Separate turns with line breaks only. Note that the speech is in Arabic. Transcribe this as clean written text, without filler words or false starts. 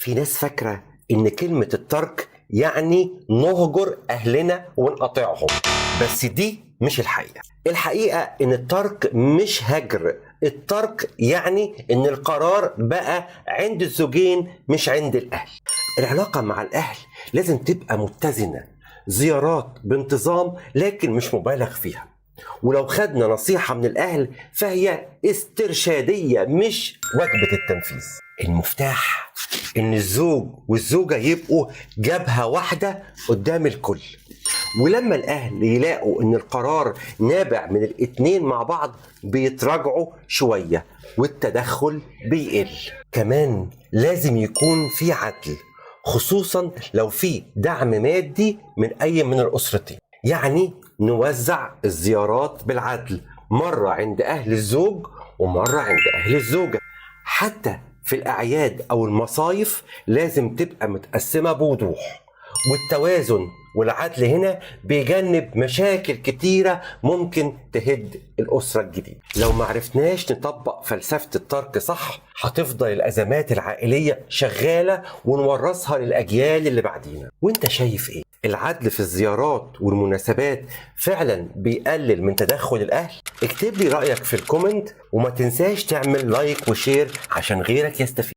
في ناس فاكرة إن كلمة الترك يعني نهجر أهلنا ونقاطعهم، بس دي مش الحقيقة. الحقيقة إن الترك مش هجر، الترك يعني إن القرار بقى عند الزوجين مش عند الأهل. العلاقة مع الأهل لازم تبقى متزنة، زيارات بانتظام لكن مش مبالغ فيها، ولو خدنا نصيحة من الأهل فهي استرشادية مش وجبة التنفيذ. المفتاح إن الزوج والزوجة يبقوا جبهة واحدة قدام الكل، ولما الأهل يلاقوا إن القرار نابع من الاتنين مع بعض بيتراجعوا شوية والتدخل بيقل. كمان لازم يكون في عدل، خصوصا لو في دعم مادي من أي من الأسرتين، يعني نوزع الزيارات بالعدل، مرة عند أهل الزوج ومرة عند أهل الزوجة. حتى في الأعياد أو المصايف لازم تبقى متقسمة بوضوح، والتوازن والعدل هنا بيجنب مشاكل كتيرة ممكن تهد الأسرة الجديدة. لو معرفناش نطبق فلسفة الترك صح هتفضل الأزمات العائلية شغالة ونورثها للأجيال اللي بعدينا. وانت شايف ايه؟ العدل في الزيارات والمناسبات فعلا بيقلل من تدخل الأهل؟ اكتب لي رأيك في الكومنت، وما تنساش تعمل لايك وشير عشان غيرك يستفيد.